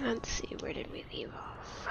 Let's see, where did we leave off?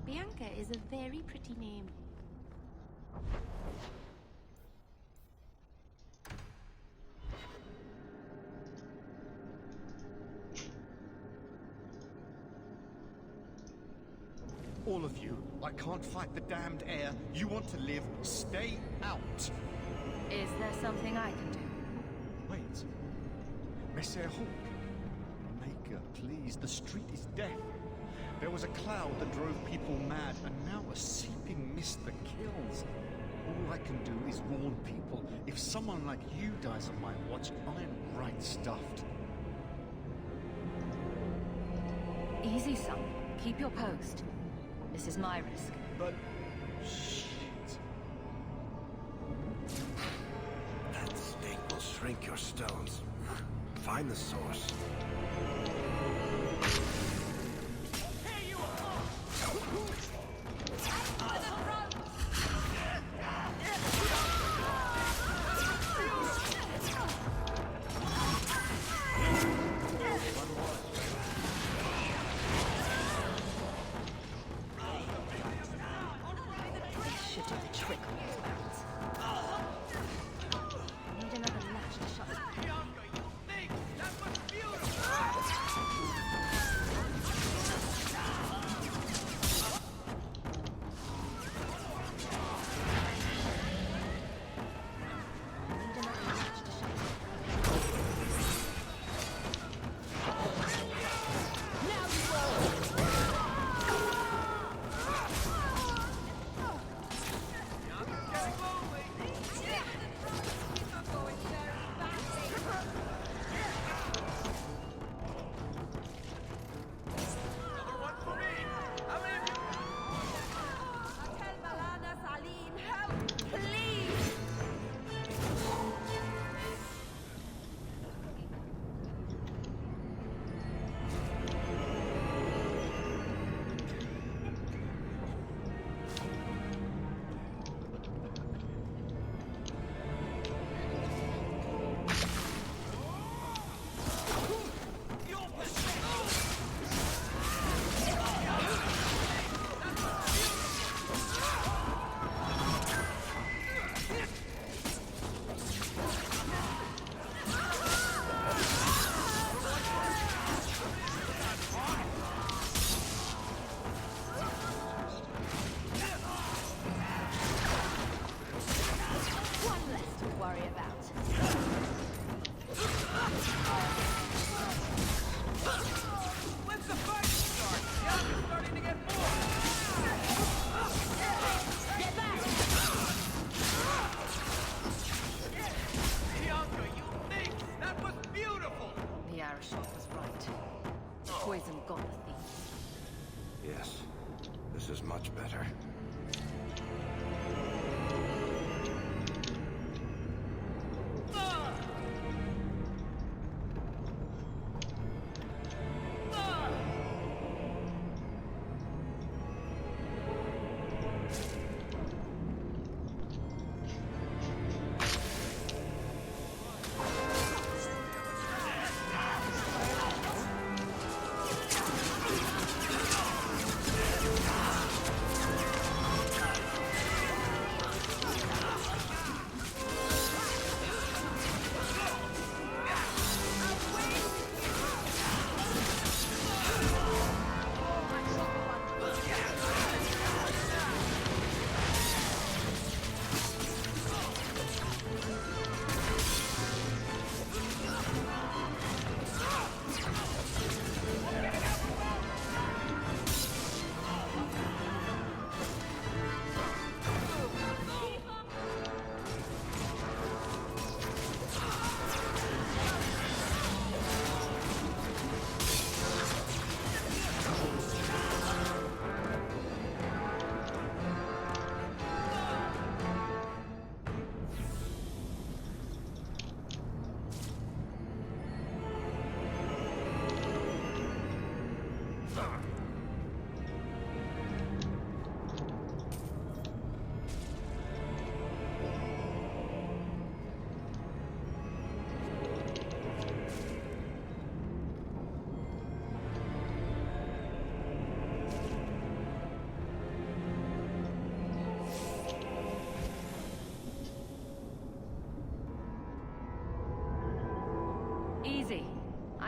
Bianca is a very pretty name. All of you, I can't fight the damned air. You want to live, stay out. Is there something I can do? Wait. Messer Hawk. Maker, please, the street is death. There was a cloud that drove people mad, and now a seeping mist that kills. All I can do is warn people. If someone like you dies on my watch, I'm right stuffed. Easy, son. Keep your post. This is my risk. But... shit. That stink will shrink your stones. Find the source.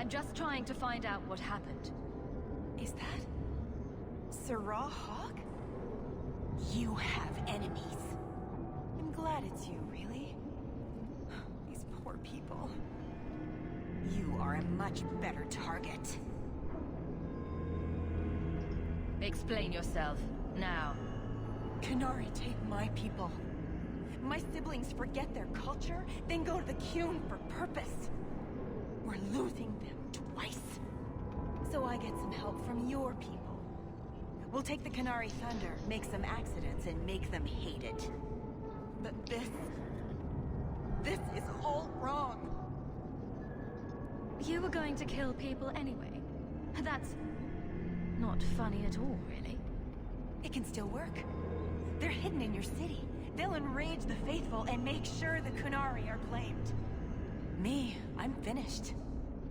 I'm just trying to find out what happened. Is that Sirrah Hawk? You have enemies. I'm glad it's you, really. These poor people. You are a much better target. Explain yourself, now. Qunari take my people. My siblings forget their culture, then go to the Qun for purpose. We're losing them twice. So I get some help from your people. We'll take the Qunari Thunder, make some accidents, and make them hate it. But this is all wrong. You were going to kill people anyway. That's not funny at all, really. It can still work. They're hidden in your city. They'll enrage the faithful and make sure the Qunari are claimed. Me, I'm finished.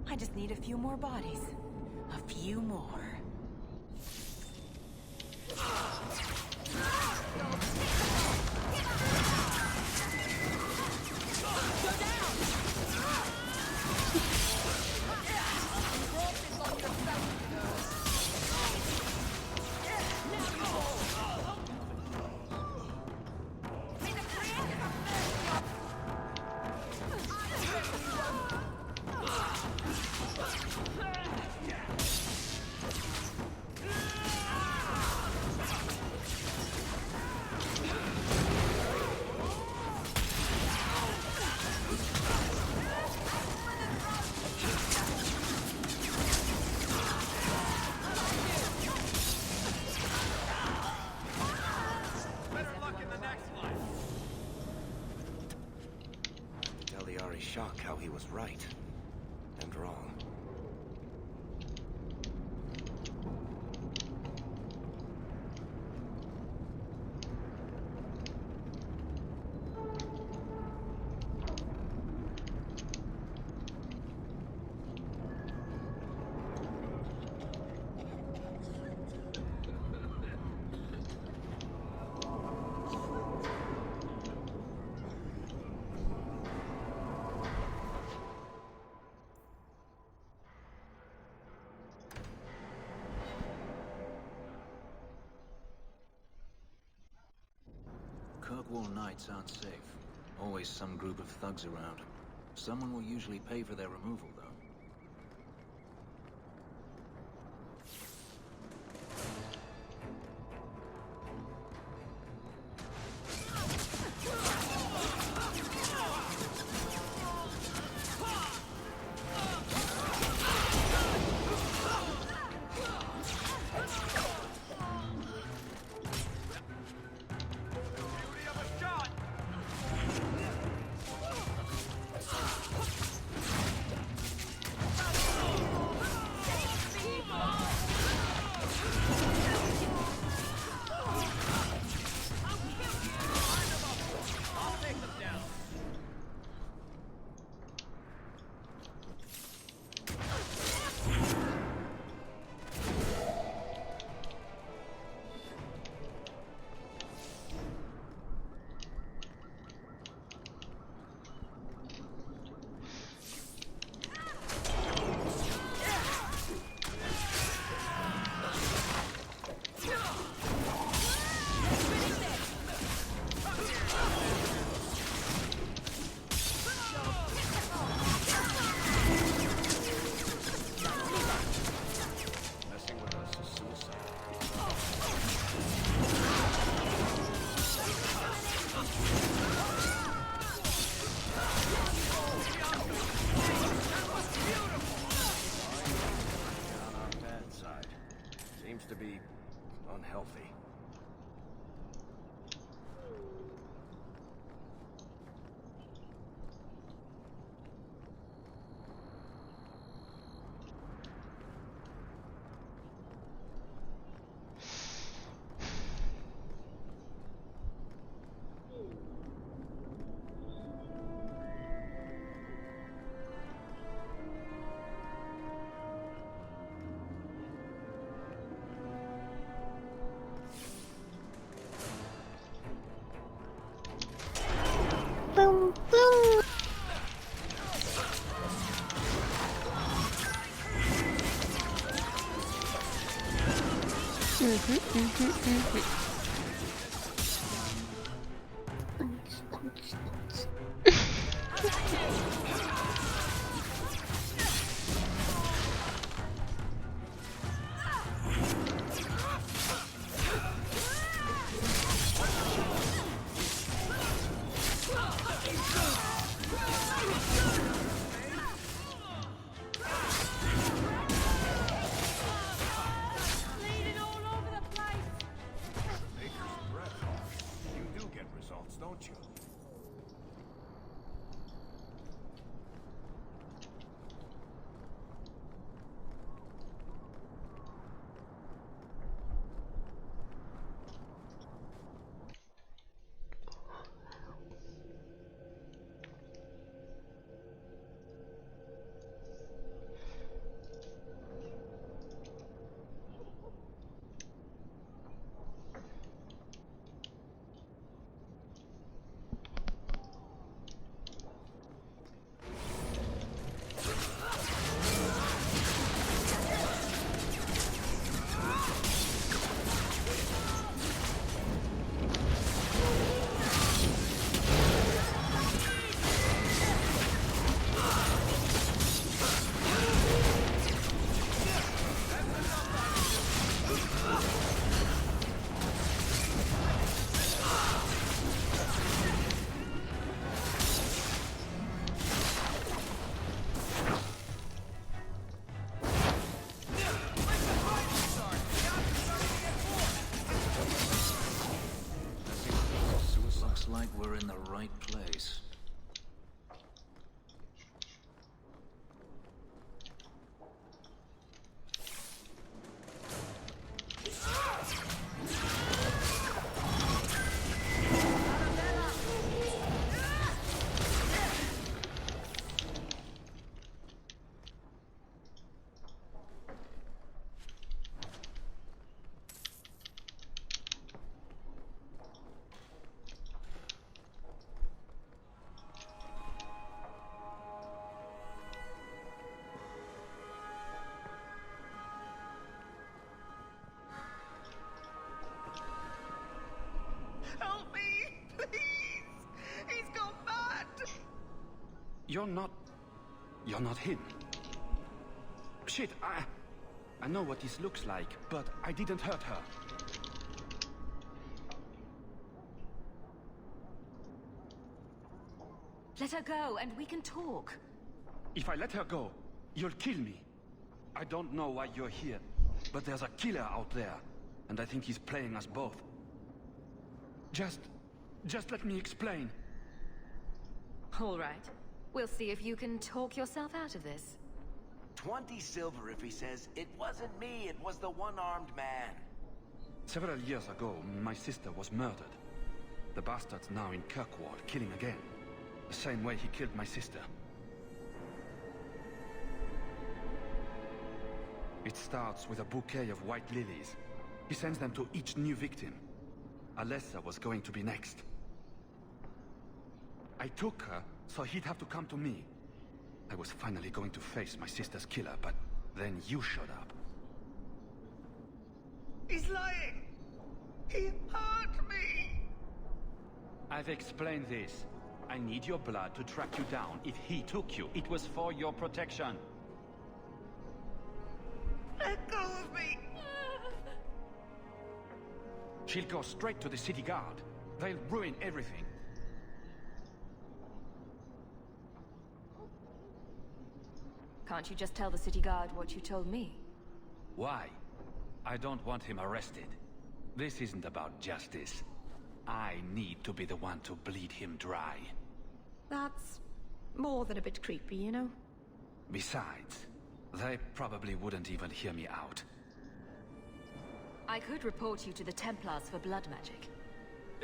I just need a few more bodies. A few more. Shock how he was right and wrong. Kirkwall nights aren't safe. Always some group of thugs around. Someone will usually pay for their removal, though. Don't you? Like we're in the right place. Help me, please! He's gone mad! You're not him. Shit, I know what this looks like, but I didn't hurt her. Let her go, and we can talk. If I let her go, you'll kill me. I don't know why you're here, but there's a killer out there, and I think he's playing us both. Just let me explain. All right. We'll see if you can talk yourself out of this. 20 silver if he says, "It wasn't me, it was the one-armed man." Several years ago, my sister was murdered. The bastard's now in Kirkwall, killing again. The same way he killed my sister. It starts with a bouquet of white lilies. He sends them to each new victim. Alessa was going to be next. I took her, so he'd have to come to me. I was finally going to face my sister's killer, but then you showed up. He's lying! He hurt me! I've explained this. I need your blood to track you down. If he took you, it was for your protection. Let go of me! She'll go straight to the city guard. They'll ruin everything. Can't you just tell the city guard what you told me? Why? I don't want him arrested. This isn't about justice. I need to be the one to bleed him dry. That's more than a bit creepy, you know? Besides, they probably wouldn't even hear me out. I could report you to the Templars for blood magic.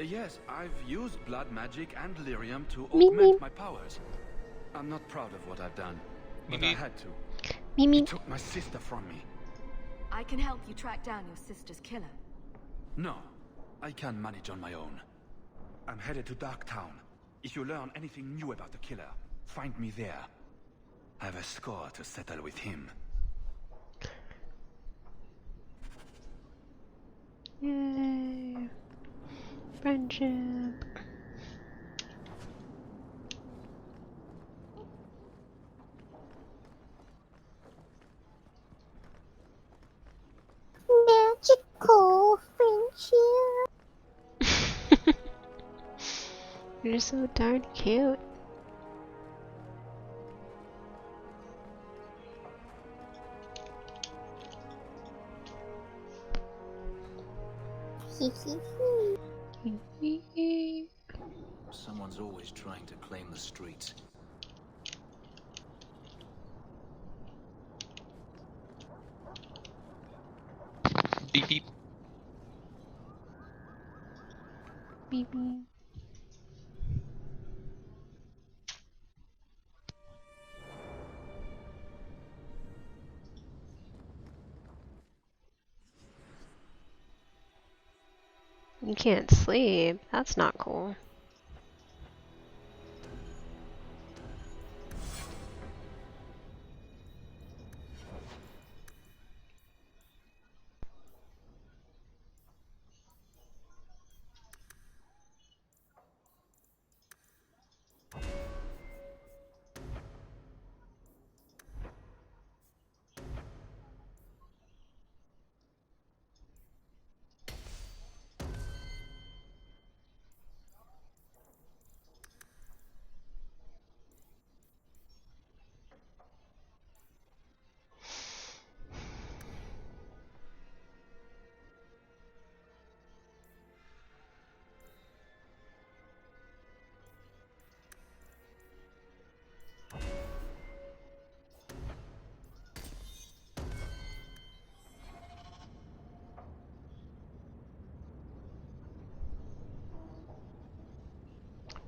Yes, I've used blood magic and lyrium to Meep, augment meep. my powers. I'm not proud of what I've done, but Meep, I meep. had to. Mimi. He took my sister from me. I can help you track down your sister's killer. No, I can manage on my own. I'm headed to Darktown. If you learn anything new about the killer, find me there. I have a score to settle with him. Yay. Friendship. Magical friendship. You're so darn cute. Someone's always trying to claim the streets. Beep beep. Beep beep. You can't sleep. That's not cool.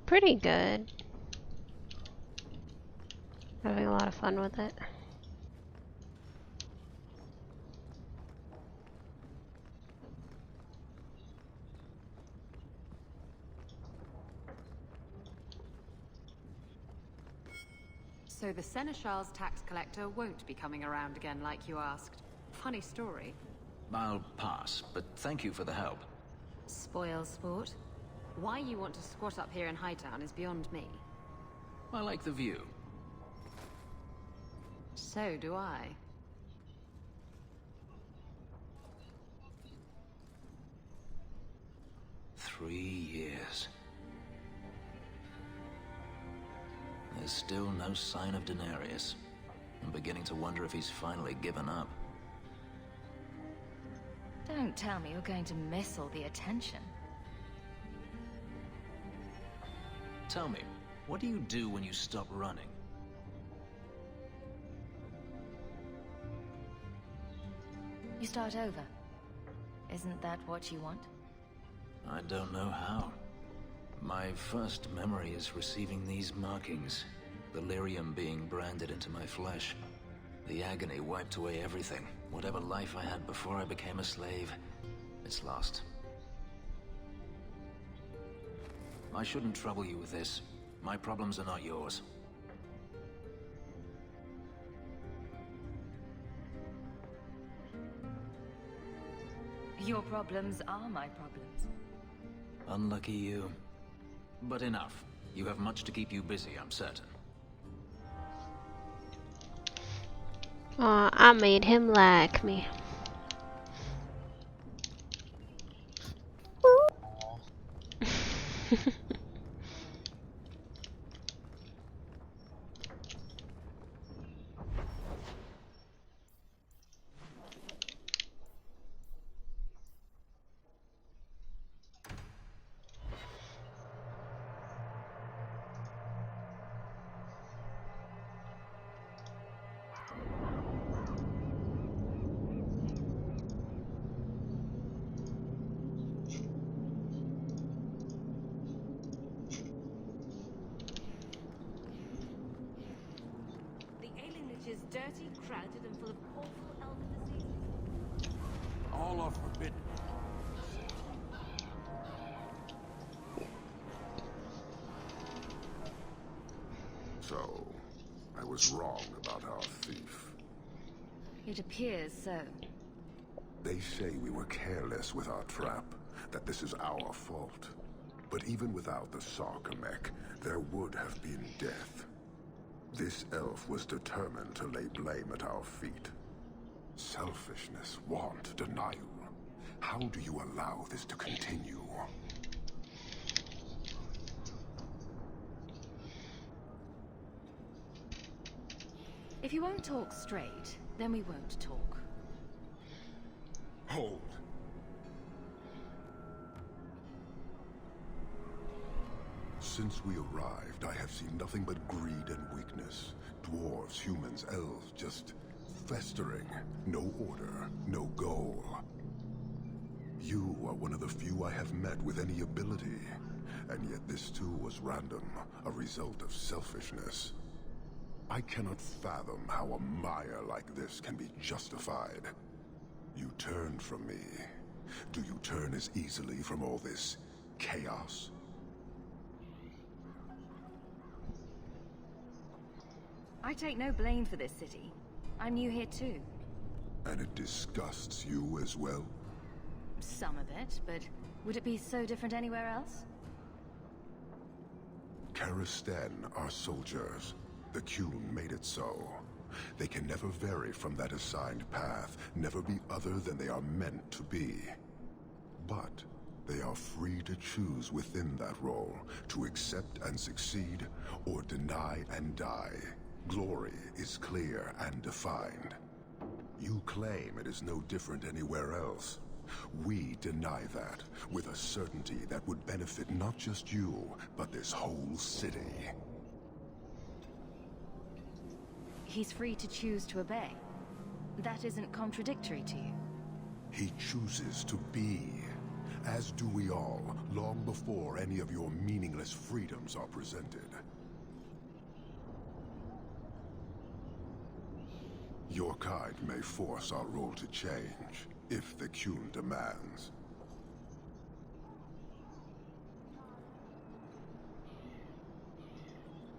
Pretty good. Having a lot of fun with it. So the Seneschal's tax collector won't be coming around again like you asked. Funny story. I'll pass, but thank you for the help. Spoil sport. Why you want to squat up here in Hightown is beyond me. I like the view. So do I. Three years. There's still no sign of Denarius. I'm beginning to wonder if he's finally given up. Don't tell me you're going to miss all the attention. Tell me, what do you do when you stop running? You start over. Isn't that what you want? I don't know how. My first memory is receiving these markings. The lyrium being branded into my flesh. The agony wiped away everything. Whatever life I had before I became a slave, it's lost. I shouldn't trouble you with this. My problems are not yours. Your problems are my problems. Unlucky you. But enough. You have much to keep you busy, I'm certain. Aw, I made him like me. Is dirty, crowded, and full of awful elven diseases. All are forbidden. So, I was wrong about our thief. It appears so. They say we were careless with our trap, that this is our fault. But even without the Sarkamek, there would have been death. This elf was determined to lay blame at our feet. Selfishness, want, denial. How do you allow this to continue? If you won't talk straight, then we won't talk. Hold. Since we arrived, I have seen nothing but greed and weakness. Dwarves, humans, elves, just festering. No order, no goal. You are one of the few I have met with any ability. And yet this too was random, a result of selfishness. I cannot fathom how a mire like this can be justified. You turned from me. Do you turn as easily from all this chaos? I take no blame for this city. I'm new here too. And it disgusts you as well? Some of it, but would it be so different anywhere else? Karastan are soldiers. The Qun made it so. They can never vary from that assigned path, never be other than they are meant to be. But they are free to choose within that role, to accept and succeed, or deny and die. Glory is clear and defined. You claim it is no different anywhere else. We deny that, with a certainty that would benefit not just you, but this whole city. He's free to choose to obey. That isn't contradictory to you. He chooses to be, as do we all, long before any of your meaningless freedoms are presented. Your kind may force our role to change, if the Qun demands.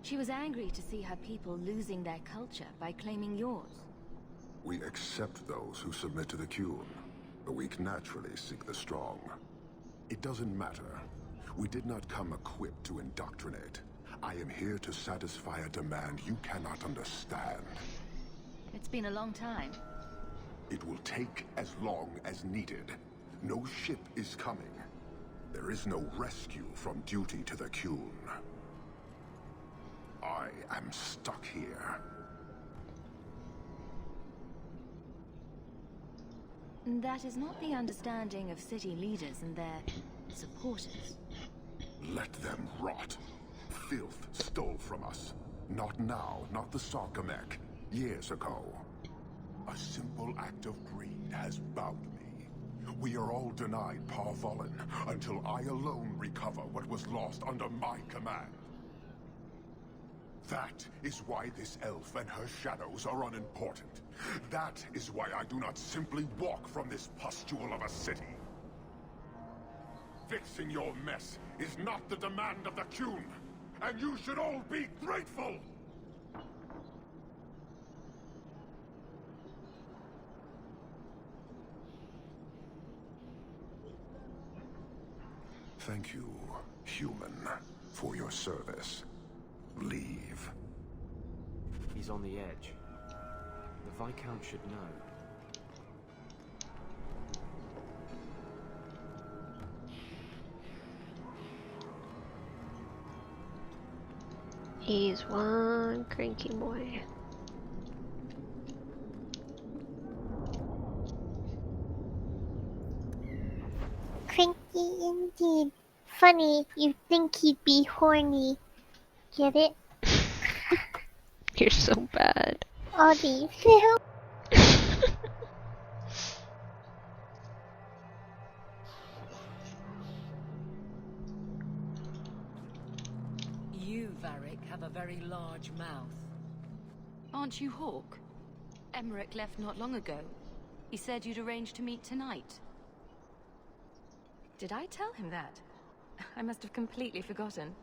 She was angry to see her people losing their culture by claiming yours. We accept those who submit to the Qun. The weak naturally seek the strong. It doesn't matter. We did not come equipped to indoctrinate. I am here to satisfy a demand you cannot understand. It's been a long time. It will take as long as needed. No ship is coming. There is no rescue from duty to the Qun. I am stuck here. That is not the understanding of city leaders and their supporters. Let them rot. Filth stole from us. Not now, not the Sarkamek. Years ago. A simple act of greed has bound me. We are all denied Parvolin until I alone recover what was lost under my command. That is why this elf and her shadows are unimportant. That is why I do not simply walk from this pustule of a city. Fixing your mess is not the demand of the Qun, and you should all be grateful! Thank you, human, for your service. Leave. He's on the edge. The Viscount should know. He's one cranky boy. Cranky indeed. Funny, you'd think he'd be horny. Get it? You're so bad. Audie, Phil. You, Varric, have a very large mouth. Aren't you Hawk? Emmerich left not long ago. He said you'd arranged to meet tonight. Did I tell him that? I must have completely forgotten.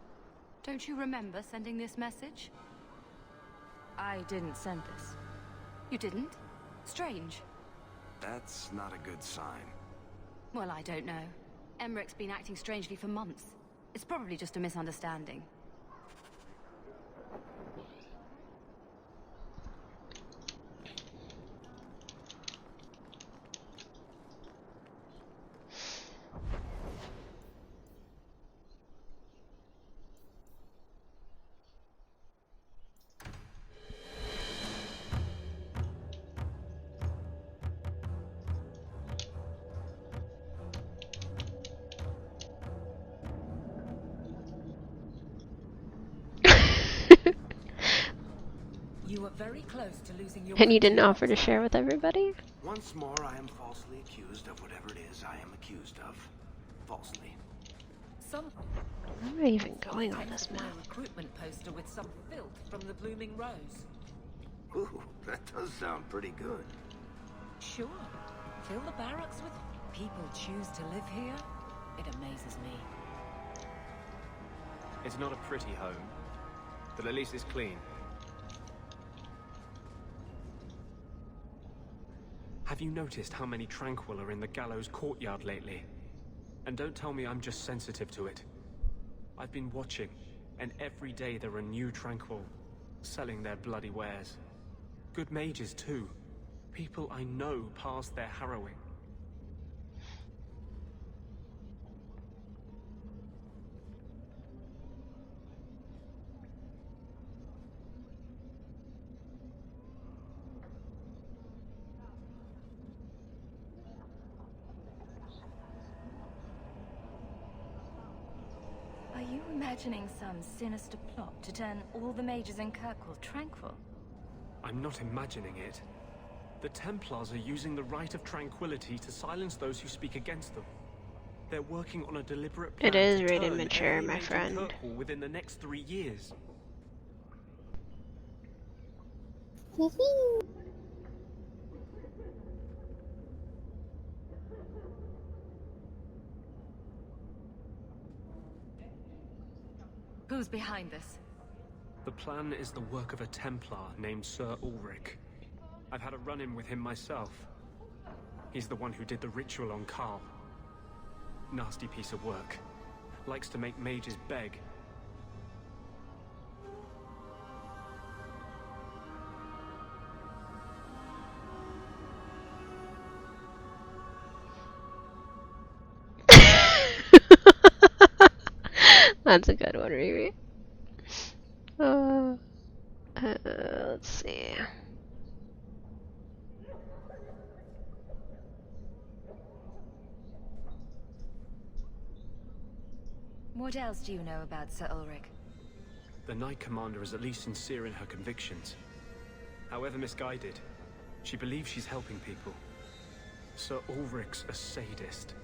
Don't you remember sending this message? I didn't send this. You didn't? Strange. That's not a good sign. Well, I don't know. Emmerich's been acting strangely for months. It's probably just a misunderstanding. You were very close to losing your... And you didn't offer to share with everybody? Once more, I am falsely accused of whatever it is I am accused of. Falsely. Some... Where am I even going on this map? A recruitment poster with some filth from the Blooming Rose. Ooh, that does sound pretty good. Sure. Fill the barracks with... People choose to live here? It amazes me. It's not a pretty home, but at least it's clean. Have you noticed how many Tranquil are in the gallows courtyard lately? And don't tell me I'm just sensitive to it. I've been watching, and every day there are new Tranquil, selling their bloody wares. Good mages too. People I know past their harrowing. Are you imagining some sinister plot to turn all the mages in Kirkwall tranquil? I'm not imagining it. The Templars are using the right of tranquility to silence those who speak against them. They're working on a deliberate plan. It is to rated turn mature, every my mage in friend. Kirkwall within the next 3 years. Who's behind this? The plan is the work of a Templar named Sir Ulrich. I've had a run-in with him myself. He's the one who did the ritual on Karl. Nasty piece of work. Likes to make mages beg. That's a good one, Riri. Let's see. What else do you know about Sir Ulrich? The Knight Commander is at least sincere in her convictions. However misguided, she believes she's helping people. Sir Ulrich's a sadist.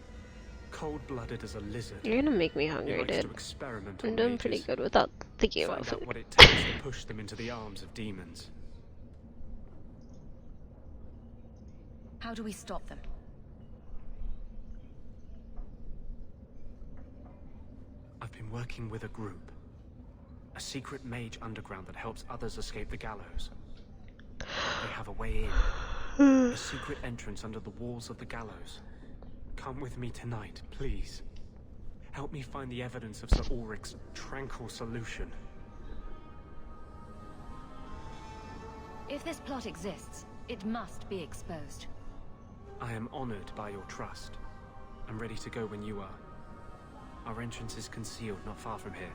Cold-blooded as a lizard. You're gonna make me He hungry, likes dude. to experiment I'm on doing mages. pretty good without thinking Find about food. out what it takes to push them into the arms of demons. How do we stop them? I've been working with a group. A secret mage underground that helps others escape the gallows. They have a way in. A secret entrance under the walls of the gallows. Come with me tonight, please. Help me find the evidence of Sir Ulrich's tranquil solution. If this plot exists, it must be exposed. I am honored by your trust. I'm ready to go when you are. Our entrance is concealed not far from here.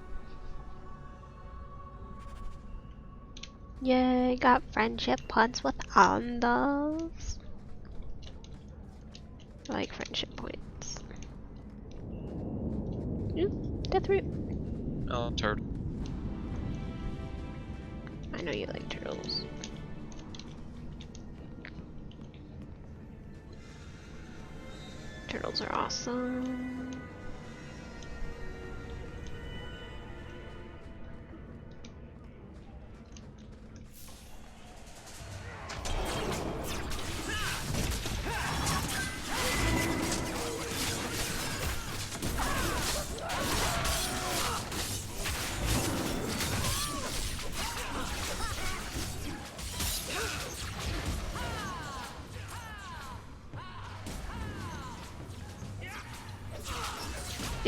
Yay, got friendship points with Anders. I like friendship points. Death root. Oh, turd. I know you like turtles. Turtles are awesome.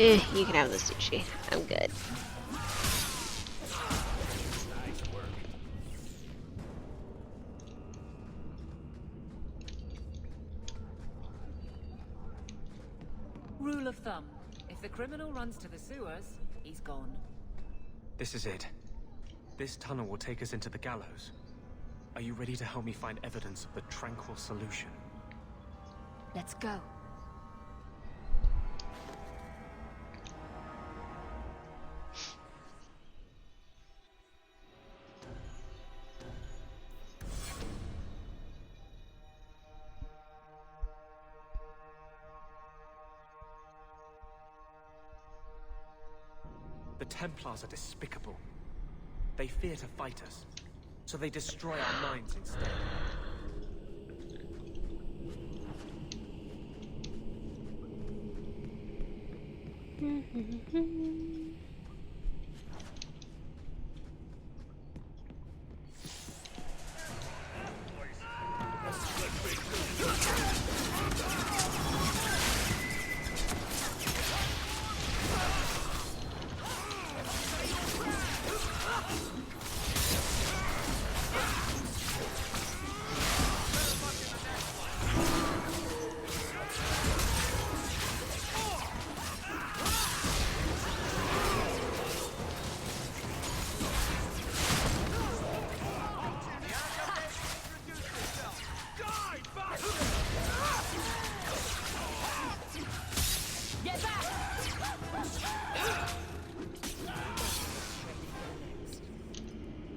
You can have the sushi. I'm good. Rule of thumb. If the criminal runs to the sewers, he's gone. This is it. This tunnel will take us into the gallows. Are you ready to help me find evidence of the tranquil solution? Let's go. The Templars are despicable. They fear to fight us, so they destroy our minds instead.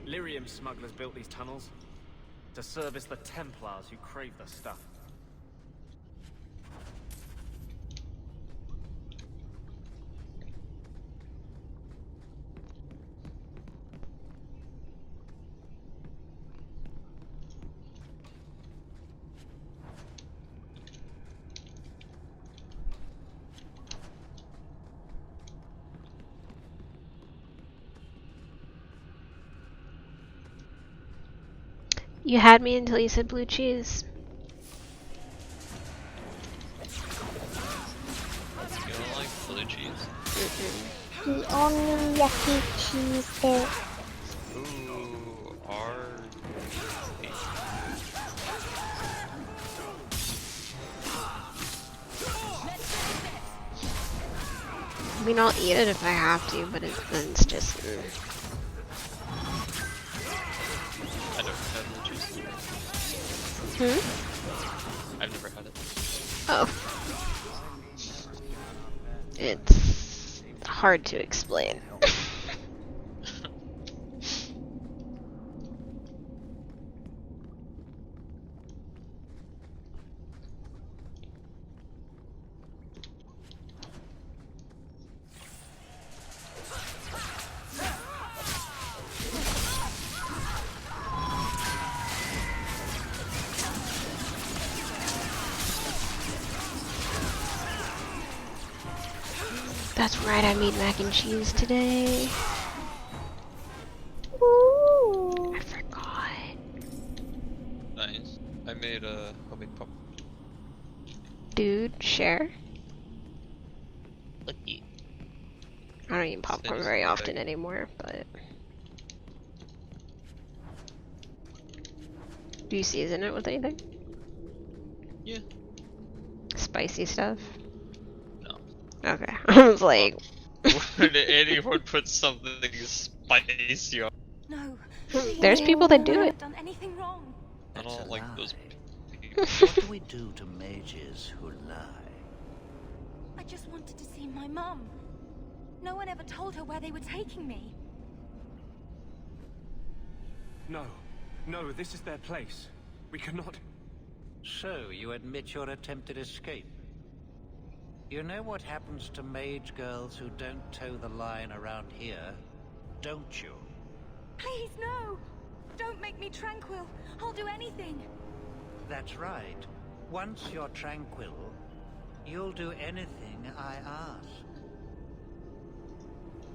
Lyrium smugglers built these tunnels to service the Templars who crave the stuff. You had me until you said blue cheese. You don't like blue cheese? The only yucky cheese there. Ooh, I mean, I'll eat it if I have to, but it's just... I never had blue cheese. I've never had it. Oh. It's hard to explain. That's right, I made mac and cheese today. Ooh. I forgot. Nice. I made a homemade pop. Dude, share. Lucky. I don't eat popcorn very often anymore, but... Do you season it with anything? Yeah. Spicy stuff? No. Okay. I was like... Would anyone put something spicy on? No. There's people that do I it. haven't done anything wrong. I don't like those What do we do to mages who lie? I just wanted to see my mum. No one ever told her where they were taking me. No. No, this is their place. We cannot... So, you admit your attempted escape? You know what happens to mage girls who don't toe the line around here, don't you? Please, no! Don't make me tranquil. I'll do anything. That's right. Once you're tranquil, you'll do anything I ask.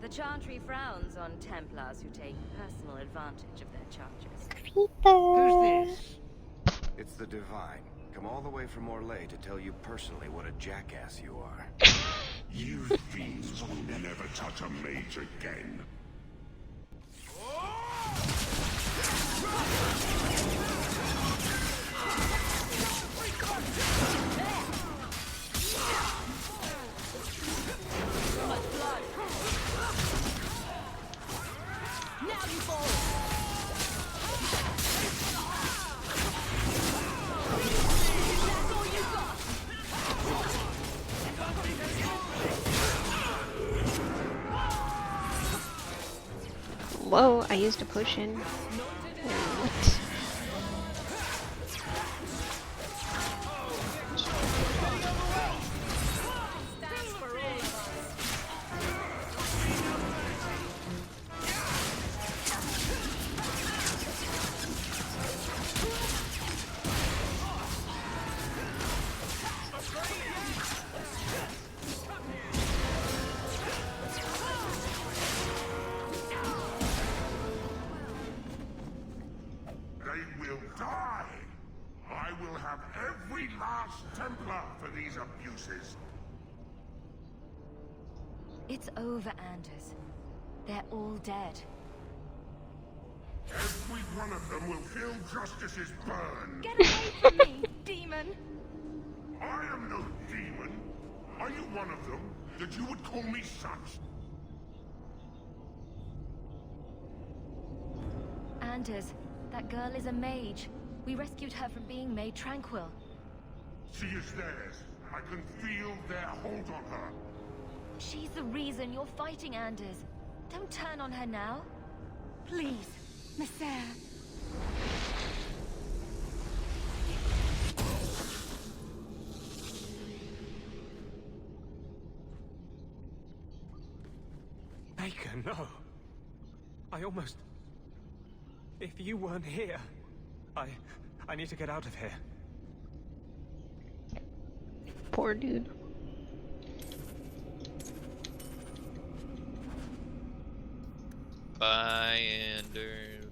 The Chantry frowns on Templars who take personal advantage of their charges. Creeper. Who's this? It's the Divine. Come all the way from Orlais to tell you personally what a jackass you are. You fiends will never touch a mage again. Whoa, I used a potion. What? It's over, Anders. They're all dead. Every one of them will feel justice's burn. Get away from me, demon! I am no demon. Are you one of them? That you would call me such? Anders, that girl is a mage. We rescued her from being made tranquil. She is theirs. I can feel their hold on her. She's the reason you're fighting, Anders. Don't turn on her now. Please, Messer. Baker, no. I almost... If you weren't here, I need to get out of here. Poor dude. Bye, Anders.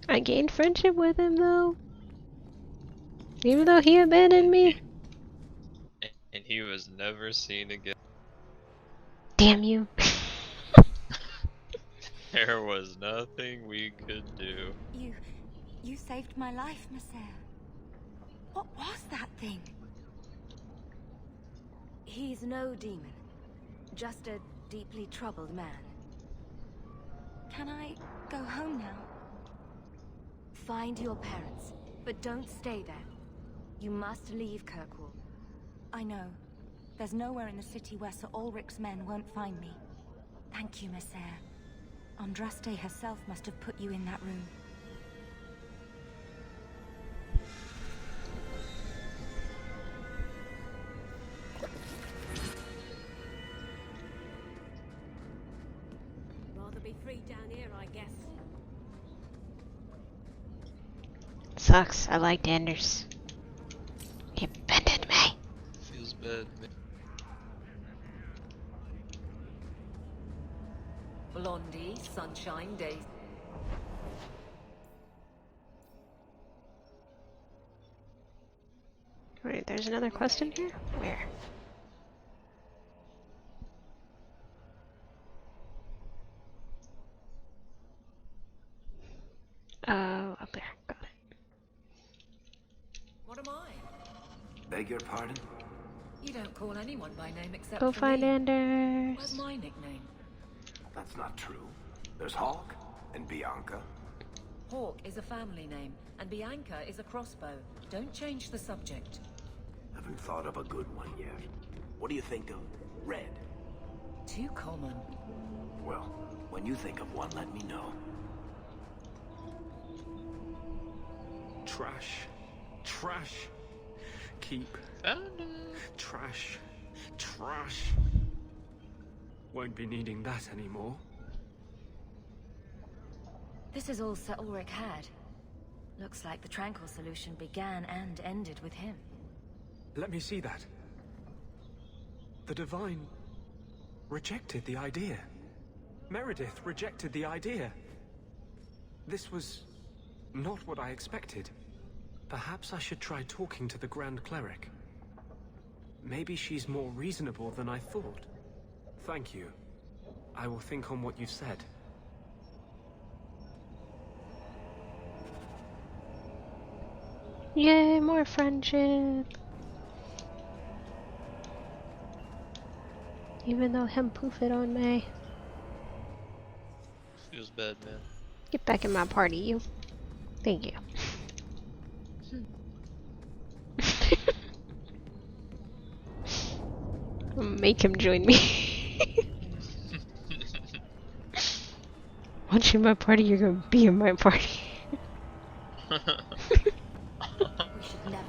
I gained friendship with him though. Even though he abandoned me. And he was never seen again. Damn you. There was nothing we could do. You saved my life, Messer. What was that thing? He's no demon. Just a deeply troubled man. Can I go home now? Find your parents, but don't stay there. You must leave Kirkwall. I know. There's nowhere in the city where Sir Ulrich's men won't find me. Thank you, Messer. Andraste herself must have put you in that room. Rather be free down here, I guess. Sucks. I liked Anders. He abandoned me. Feels bad. Blondie, Sunshine Days. Wait, there's another quest in here? Where? Oh, up there. Got it. What am I? Beg your pardon? You don't call anyone by name except Go for find me. Anders. Where's my nickname? That's not true. There's Hawk and Bianca. Hawk is a family name, and Bianca is a crossbow. Don't change the subject. Haven't thought of a good one yet. What do you think of Red? Too common. Well, when you think of one, let me know. Trash. Trash. Keep. Trash. Trash. Won't be needing that anymore. This is all Sir Ulrich had. Looks like the Tranquil solution began and ended with him. Let me see that. The Divine rejected the idea. Meredith rejected the idea. This was not what I expected. Perhaps I should try talking to the Grand Cleric. maybe she's more reasonable than I thought. Thank you. I will think on what you've said. Yay, more friendship. Even though him poof it on me. Feels bad, man. Get back in my party, you. Thank you. Make him join me. Once you're in my party, you're gonna be in my party. We should never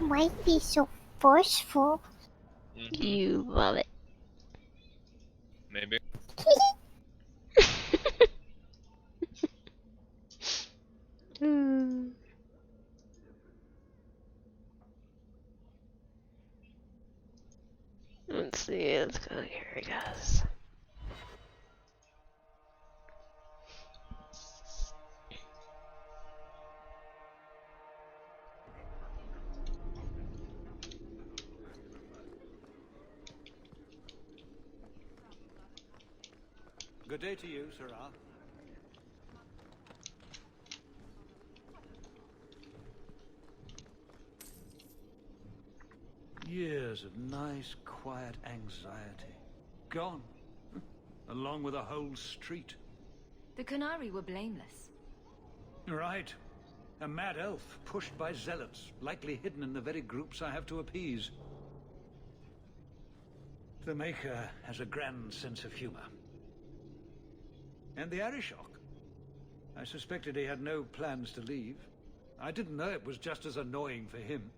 Why be so forceful? You love it. Maybe. Let's see, let's go. Here it goes. Good day to you, Sirrah. Years of nice, quiet anxiety. Gone. Along with a whole street. The Qunari were blameless. Right. A mad elf pushed by zealots, likely hidden in the very groups I have to appease. The Maker has a grand sense of humor. And the Arishok. I suspected he had no plans to leave. I didn't know it was just as annoying for him.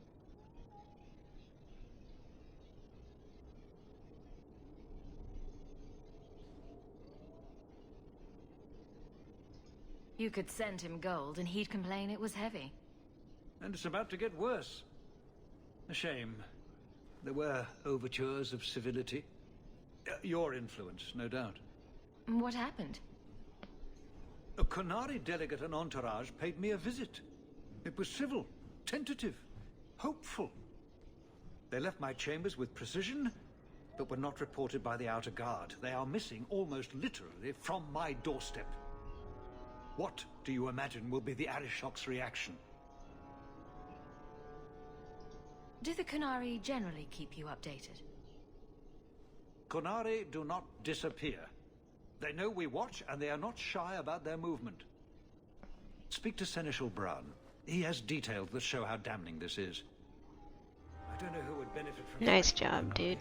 You could send him gold and he'd complain it was heavy. And it's about to get worse. A shame. There were overtures of civility. Your influence, no doubt. What happened? A Qunari delegate and entourage paid me a visit. It was civil, tentative, hopeful. They left my chambers with precision, but were not reported by the outer guard. They are missing almost literally from my doorstep. What do you imagine will be the Arishok's reaction? Do the Qunari generally keep you updated? Qunari do not disappear. They know we watch, and they are not shy about their movement. Speak to Seneschal Bran. He has details that show how damning this is. I don't know who would benefit from Nice job, dude.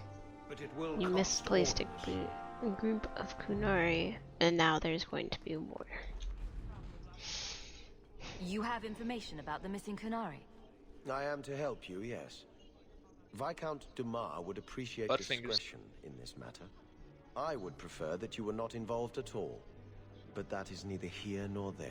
But it will You misplaced a group of Qunari, and now there's going to be more. You have information about the missing Qunari? I am to help you, yes. Viscount Dumas would appreciate discretion in this matter. I would prefer that you were not involved at all, but that is neither here nor there.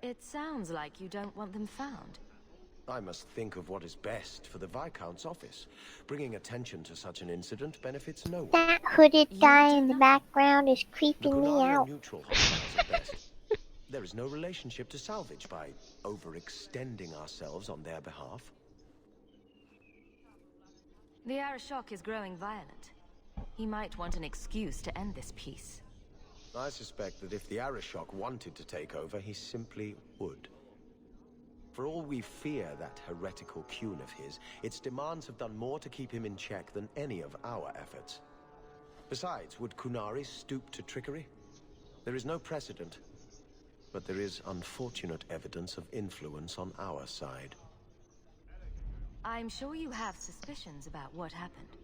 It sounds like you don't want them found. I must think of what is best for the Viscount's office. Bringing attention to such an incident benefits no one. That hooded guy in the background is creeping me out. Neutral hostiles at best. There is no relationship to salvage by overextending ourselves on their behalf. The Arishok is growing violent. He might want an excuse to end this peace. I suspect that if the Arishok wanted to take over, he simply would. For all we fear that heretical Qun of his, its demands have done more to keep him in check than any of our efforts. Besides, would Qunari stoop to trickery? There is no precedent, but there is unfortunate evidence of influence on our side. I'm sure you have suspicions about what happened.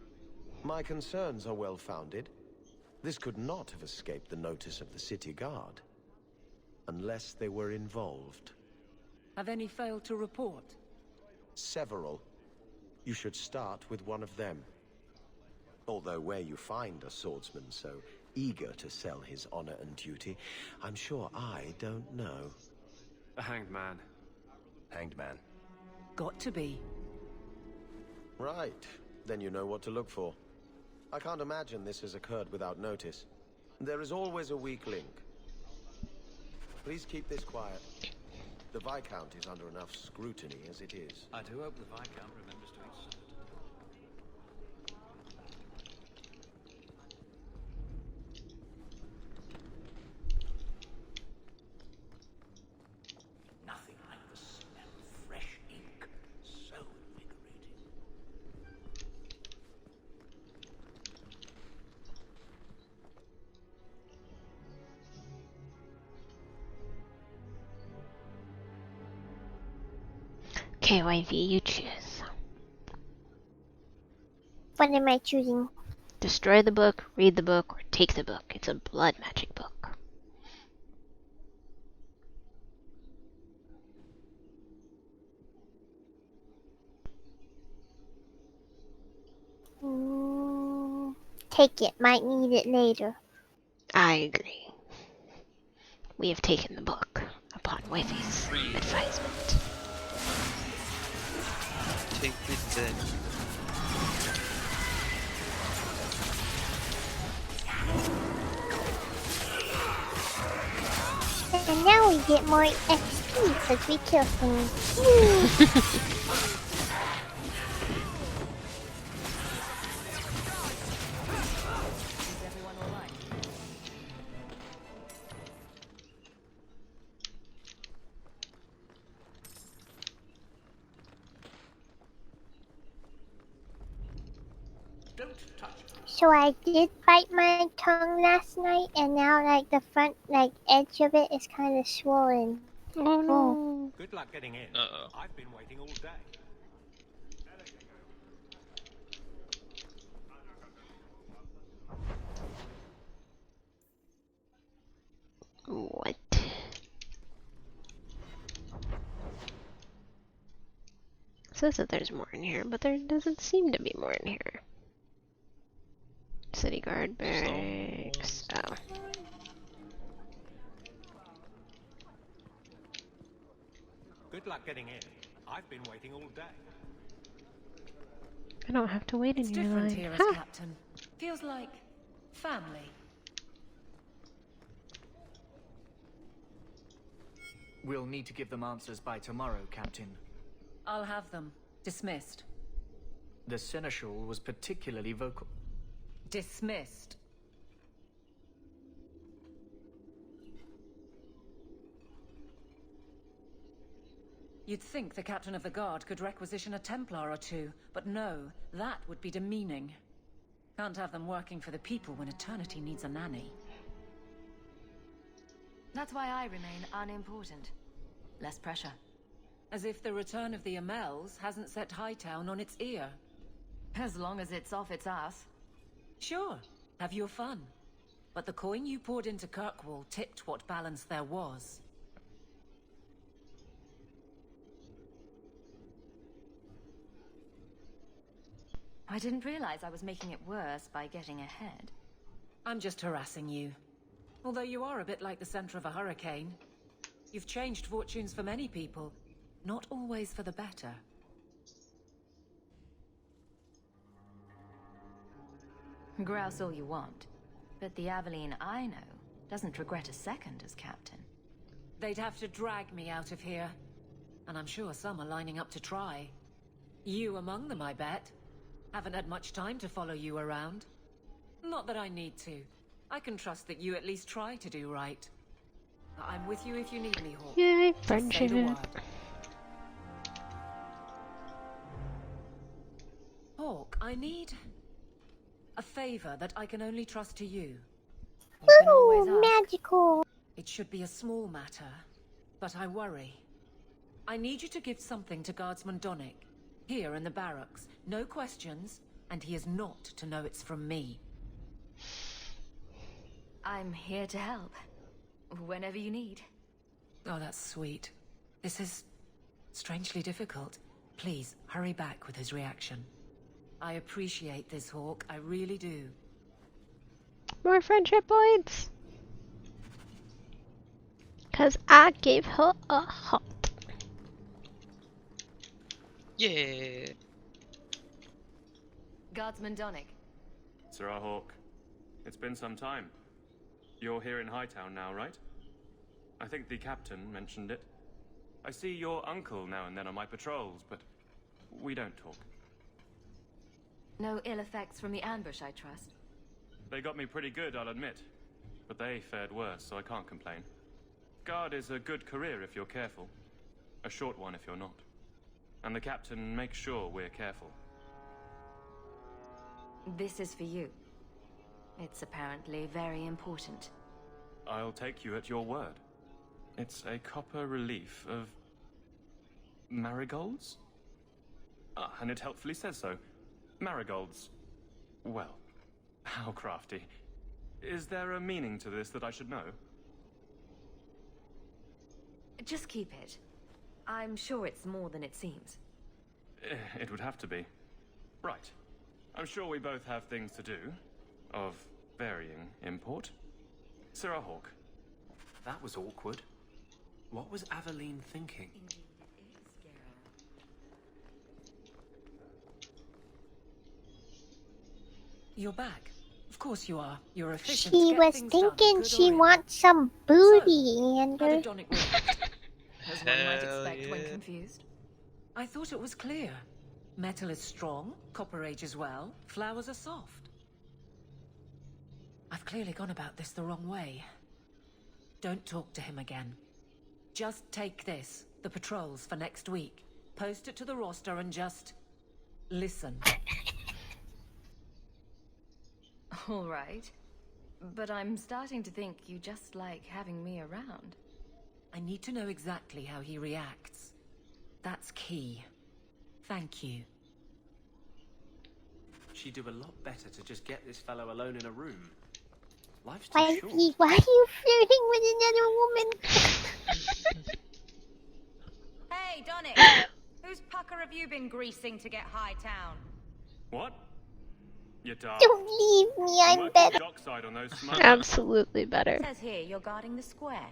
My concerns are well-founded. This could not have escaped the notice of the city guard, unless they were involved. Have any failed to report? Several. You should start with one of them. Although where you find a swordsman so eager to sell his honor and duty, I'm sure I don't know. A hanged man. Hanged man. Got to be. Right. Then you know what to look for. I can't imagine this has occurred without notice. There is always a weak link. Please keep this quiet. The Viscount is under enough scrutiny as it is. I do hope the Viscount remembers to eat salad. Nothing like the smell of fresh ink. So invigorating. Okay, wifey, you choose. What am I choosing? Destroy the book, read the book, or take the book. It's a blood magic book. Take it. Might need it later. I agree. We have taken the book upon wifey's advisement. Take it then. And now we get more XP because we kill things. So I did bite my tongue last night, and now like the front edge of it is kind of swollen. Oh no! Good luck getting in. Uh-oh. I've been waiting all day. What? It says that there's more in here, but there doesn't seem to be more in here. City guard barracks. Oh. Good luck getting in. I've been waiting all day. I don't have to wait in It's your different line. here as Ha! captain. Feels like family. We'll need to give them answers by tomorrow, Captain. I'll have them. Dismissed. The Seneschal was particularly vocal. Dismissed. You'd think the captain of the guard could requisition a Templar or two, but no, that would be demeaning. Can't have them working for the people when eternity needs a nanny. That's why I remain unimportant. Less pressure. As if the return of the Amels hasn't set Hightown on its ear. As long as it's off its ass. Sure, have your fun. But the coin you poured into Kirkwall tipped what balance there was. I didn't realize I was making it worse by getting ahead. I'm just harassing you. Although you are a bit like the center of a hurricane. You've changed fortunes for many people, not always for the better. Grouse all you want, but the Aveline I know doesn't regret a second as captain. They'd have to drag me out of here. And I'm sure some are lining up to try. You among them, I bet. Haven't had much time to follow you around. Not that I need to. I can trust that you at least try to do right. I'm with you if you need me, Hawk. Yay, Just say friendship. the word. Hawk, I need a favor that I can only trust to you. You can always Ooh, ask. magical. It should be a small matter, but I worry. I need you to give something to Guardsman Donnic, here in the barracks. No questions, and he is not to know it's from me. I'm here to help. Whenever you need. Oh, that's sweet. This is strangely difficult. Please, hurry back with his reaction. I appreciate this, Hawk. I really do. More friendship points! Cause I gave her a heart. Yeah. Guardsman Donnic. Sirrah Hawk. It's been some time. You're here in Hightown now, right? I think the captain mentioned it. I see your uncle now and then on my patrols, but we don't talk. No ill effects from the ambush, I trust. They got me pretty good, I'll admit. But they fared worse, so I can't complain. Guard is a good career if you're careful. A short one if you're not. And the captain makes sure we're careful. This is for you. It's apparently very important. I'll take you at your word. It's a copper relief of marigolds? Ah, and it helpfully says so. Marigolds. Well, how crafty. Is there a meaning to this that I should know? Just keep it. I'm sure it's more than it seems. It would have to be. Right. I'm sure we both have things to do, of varying import. Sirrah Hawk. That was awkward. What was Aveline thinking? You're back. Of course you are. You're efficient. She was thinking she wants some booty, Anders. As one might expect when confused. I thought it was clear. Metal is strong, copper ages well, flowers are soft. I've clearly gone about this the wrong way. Don't talk to him again. Just take this, the patrols for next week. Post it to the roster and just listen. All right. But I'm starting to think you just like having me around. I need to know exactly how he reacts. That's key. Thank you. She'd do a lot better to just get this fellow alone in a room. Life's too Why short. are you flirting with another woman? Hey, Donick! Whose pucker have you been greasing to get Hightown? What? You dark. Don't leave me, I'm better. Dockside on those smugglers. Absolutely better. Says here you're guarding the square.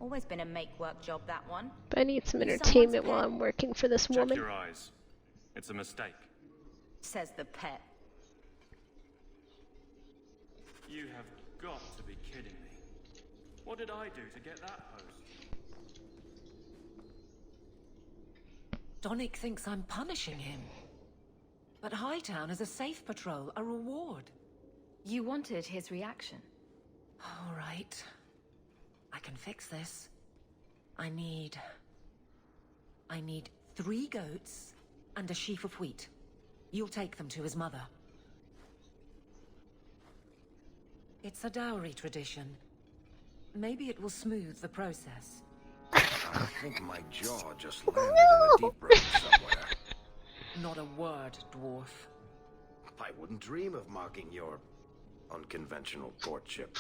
Always been a make-work job, that one. But I need some entertainment while I'm working for this Check woman. your eyes. It's a mistake. Says the pet. You have got to be kidding me. What did I do to get that post? Donick thinks I'm punishing him. But Hightown is a safe patrol, a reward. You wanted his reaction. All right. I can fix this. I need 3 goats and a sheaf of wheat. You'll take them to his mother. It's a dowry tradition. Maybe it will smooth the process. I think my jaw just landed in the deep road somewhere. Not a word, dwarf. I wouldn't dream of mocking your unconventional courtship.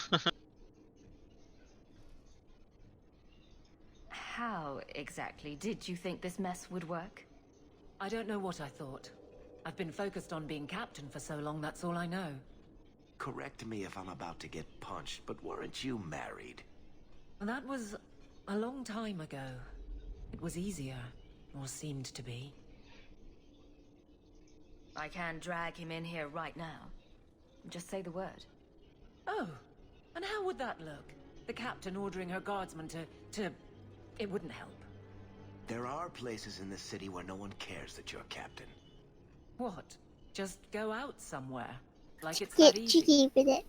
How exactly did you think this mess would work? I don't know what I thought. I've been focused on being captain for so long, that's all I know. Correct me if I'm about to get punched, but weren't you married? That was a long time ago. It was easier, or seemed to be. I can drag him in here right now. Just say the word. Oh, and how would that look? The captain ordering her guardsmen to... It wouldn't help. There are places in this city where no one cares that you're captain. What? Just go out somewhere? Like it's Get that easy? cheeky with it.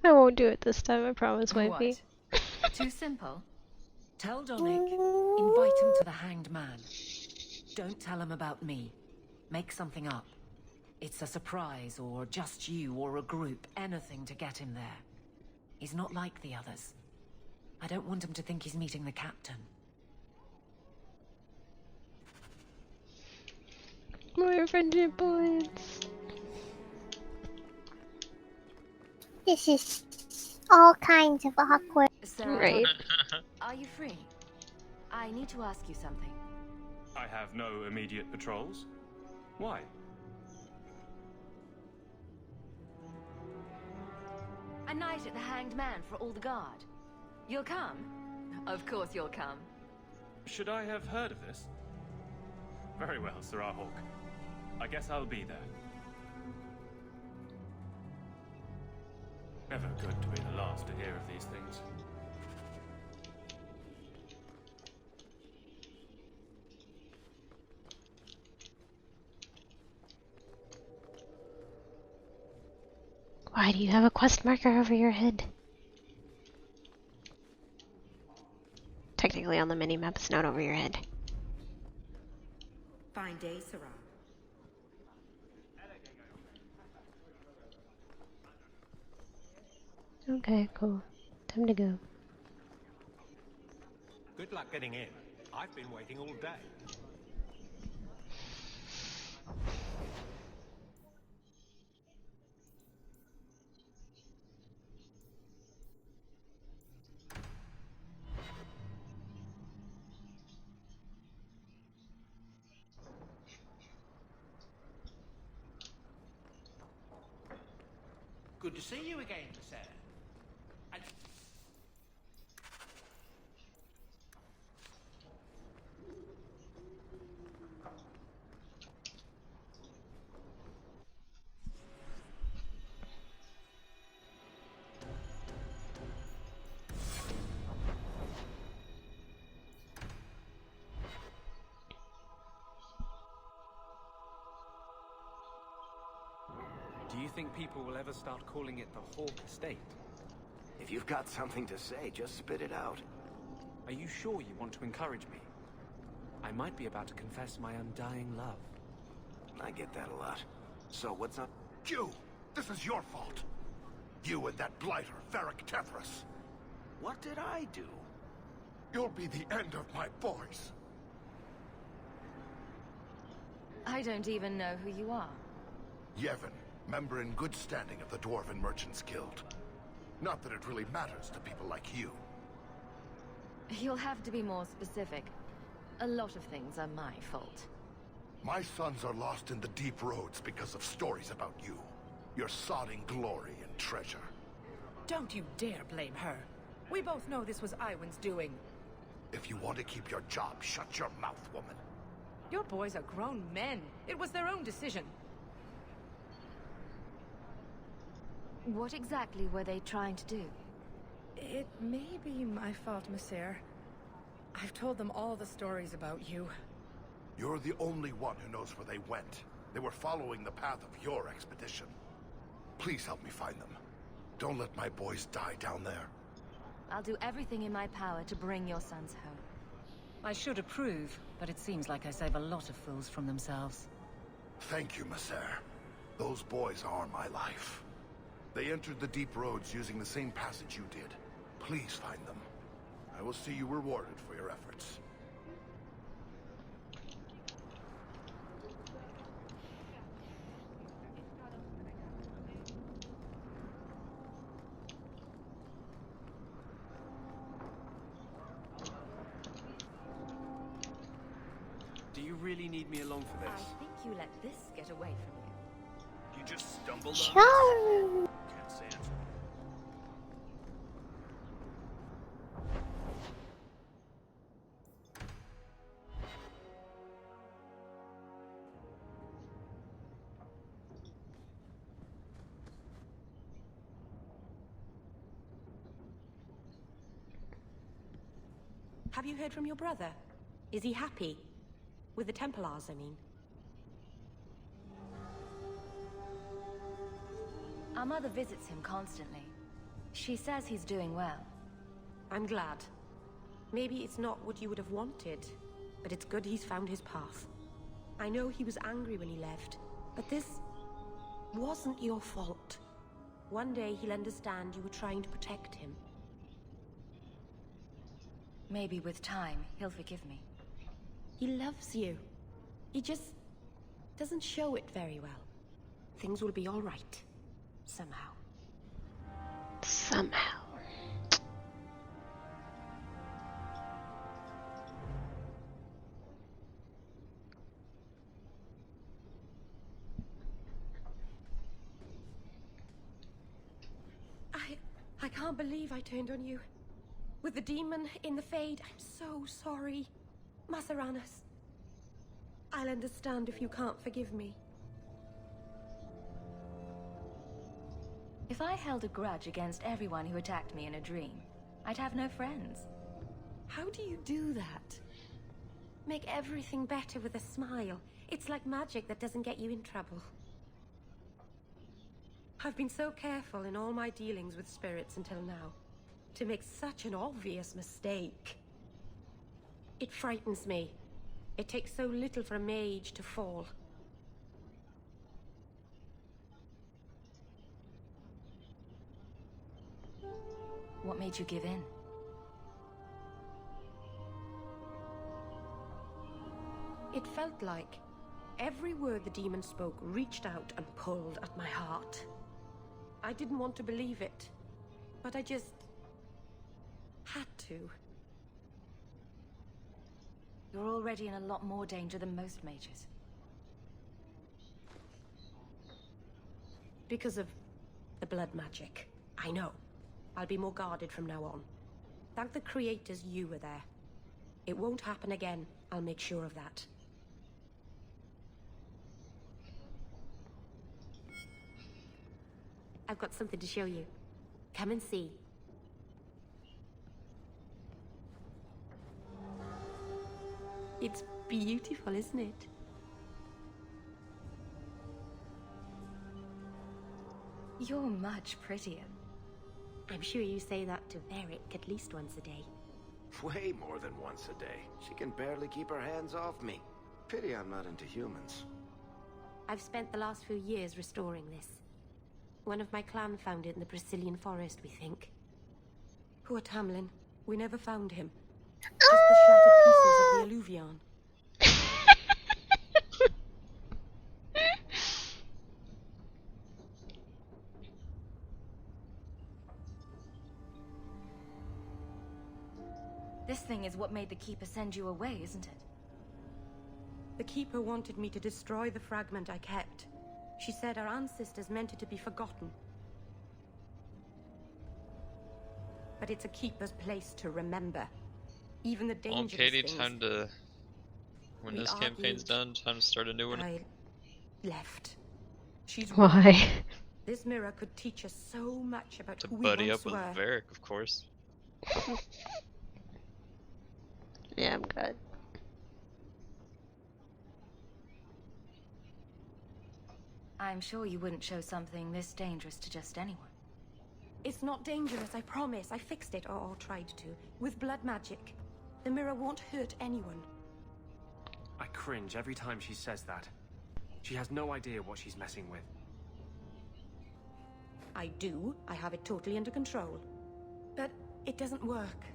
I won't do it this time, I promise, wifey. Too simple? Tell Donick, invite him to the Hanged Man. Don't tell him about me. Make something up. It's a surprise, or just you, or a group, anything to get him there. He's not like the others. I don't want him to think he's meeting the captain. More friendship points. This is all kinds of awkward. Sarah, Right. Are you free? I need to ask you something. I have no immediate patrols. Why? A night at the Hanged Man for all the guard. You'll come? Of course you'll come. Should I have heard of this? Very well, Sirrah Hawk. I guess I'll be there. Never good to be the last to hear of these things. Why do you have a quest marker over your head? Technically on the minimap it's not over your head. Fine day, Sirrah. Okay, cool. Time to go. Good luck getting in. I've been waiting all day. Good to see you again, sir. And Do you think people will ever start calling it the Hawk Estate? If you've got something to say, just spit it out. Are you sure you want to encourage me? I might be about to confess my undying love. I get that a lot. So what's up? You! This is your fault! You and that blighter, Varric Tethras. What did I do? You'll be the end of my boys. I don't even know who you are. Yevon, member in good standing of the Dwarven Merchants Guild. Not that it really matters to people like you. You'll have to be more specific. A lot of things are my fault. My sons are lost in the deep roads because of stories about you. Your sodding glory and treasure. Don't you dare blame her. We both know this was Iwan's doing. If you want to keep your job, shut your mouth, woman. Your boys are grown men. It was their own decision. What exactly were they trying to do? It may be my fault, Monsieur. I've told them all the stories about you. You're the only one who knows where they went. They were following the path of your expedition. Please help me find them. Don't let my boys die down there. I'll do everything in my power to bring your sons home. I should approve, but it seems like I save a lot of fools from themselves. Thank you, Messer. Those boys are my life. They entered the deep roads using the same passage you did. Please find them. I will see you rewarded for your efforts. Do you really need me along for I this? think you let this get away from you. You just stumbled Sure. on it. Can't say it. Have you heard from your brother? Is he happy? With the Templars, I mean. Our mother visits him constantly. She says he's doing well. I'm glad. Maybe it's not what you would have wanted, but it's good he's found his path. I know he was angry when he left, but this wasn't your fault. One day he'll understand you were trying to protect him. Maybe with time, he'll forgive me. He loves you. He just doesn't show it very well. Things will be all right. Somehow. Somehow. I can't believe I turned on you. With the demon in the Fade, I'm so sorry. Masaranas. I'll understand if you can't forgive me. If I held a grudge against everyone who attacked me in a dream, I'd have no friends. How do you do that? Make everything better with a smile. It's like magic that doesn't get you in trouble. I've been so careful in all my dealings with spirits until now. To make such an obvious mistake. It frightens me. It takes so little for a mage to fall. What made you give in? It felt like every word the demon spoke reached out and pulled at my heart. I didn't want to believe it, but I just had to. You're already in a lot more danger than most mages. Because of the blood magic. I know. I'll be more guarded from now on. Thank the creators you were there. It won't happen again. I'll make sure of that. I've got something to show you. Come and see. It's beautiful, isn't it? You're much prettier. I'm sure you say that to Varric at least once a day. Way more than once a day. She can barely keep her hands off me. Pity I'm not into humans. I've spent the last few years restoring this. One of my clan found it in the Brazilian forest, we think. Poor Tamlin. We never found him. Just the shattered pieces of the alluvion. This thing is what made the Keeper send you away, isn't it? The Keeper wanted me to destroy the fragment I kept. She said our ancestors meant it to be forgotten. But it's a Keeper's place to remember. Even the dangerous Well, Katie, things. time to... When this campaign's done, time to start a new one. I left. She's Why? wrong. This mirror could teach us so much about To who we buddy once up with were. Varric, of course. Yeah, I'm good. I'm sure you wouldn't show something this dangerous to just anyone. It's not dangerous, I promise. I fixed it, or tried to, with blood magic. The mirror won't hurt anyone. I cringe every time she says that. She has no idea what she's messing with. I do. I have it totally under control. But it doesn't work.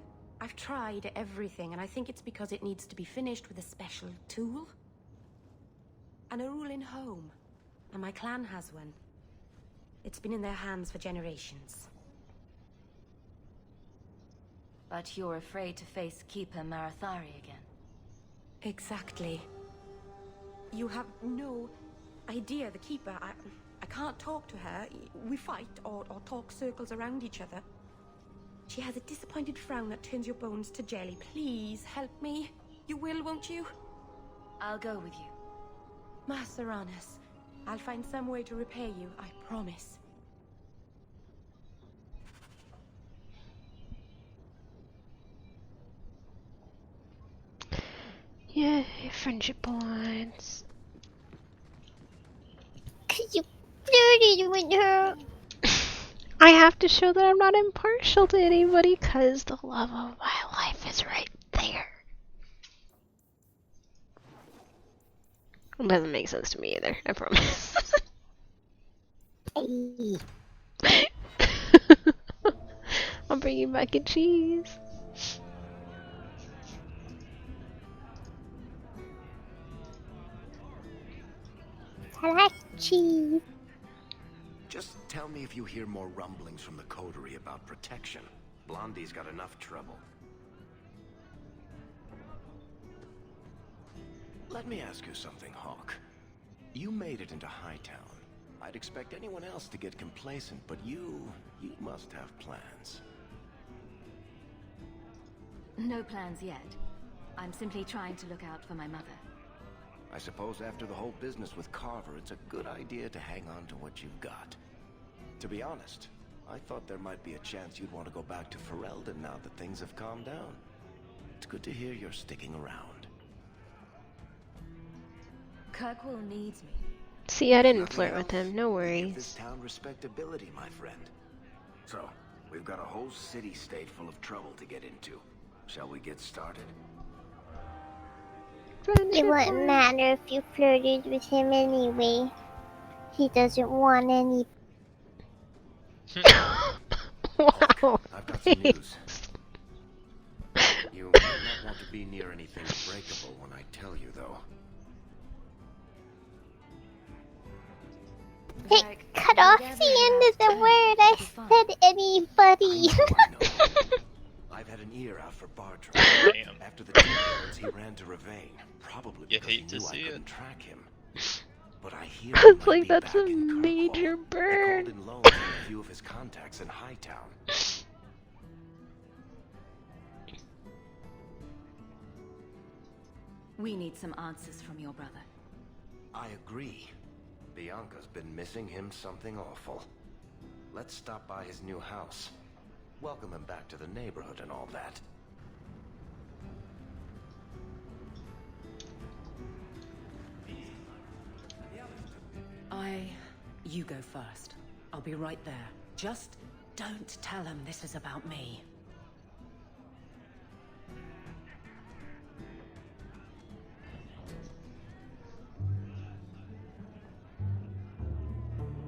I've tried everything, and I think it's because it needs to be finished with a special tool. An Arulin home. And my clan has one. It's been in their hands for generations. But you're afraid to face Keeper Marathari again. Exactly. You have no idea, the Keeper. I can't talk to her. We fight or talk circles around each other. She has a disappointed frown that turns your bones to jelly. Please help me. You will, won't you? I'll go with you. Maseranis, I'll find some way to repay you, I promise. Yay, friendship points. Cause you flirted with her. I have to show that I'm not impartial to anybody because the love of my life is right there. It doesn't make sense to me either, I promise. I'll bring you mac and cheese. I like cheese. Just tell me if you hear more rumblings from the coterie about protection. Blondie's got enough trouble. Let me ask you something, Hawk. You made it into Hightown. I'd expect anyone else to get complacent, but you must have plans. No plans yet. I'm simply trying to look out for my mother. I suppose after the whole business with Carver, it's a good idea to hang on to what you've got. To be honest, I thought there might be a chance you'd want to go back to Ferelden now that things have calmed down. It's good to hear you're sticking around. Kirkwall needs me. See, I didn't flirt Nothing with him. else? No Give worries. this town respectability, my friend. So, we've got a whole city-state full of trouble to get into. Shall we get started? It wouldn't matter if you flirted with him anyway. He doesn't want any. Wow. I've got some news. You might not want to be near anything breakable when I tell you, though. Hey, cut off the end of the word. I said anybody. I've had an ear out for Bartram. Damn. After the takedowns, he ran to Ravane, probably You because he hate to knew I see couldn't it. track him. But I hear I he was might like, be that's back a in major Kirkwall. burn. They called in loans from a few of his contacts in Hightown. We need some answers from your brother. I agree. Bianca's been missing him something awful. Let's stop by his new house. Welcome him back to the neighborhood and all that. You go first. I'll be right there. Just don't tell him this is about me.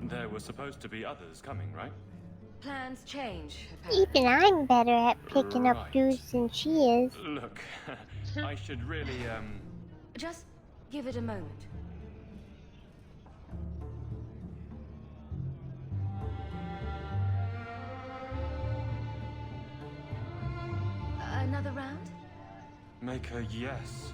There were supposed to be others coming, right? Plans change. Even I'm better at picking up Right. dudes than she is. Look, I should really, Just give it a moment. Another round? make a yes.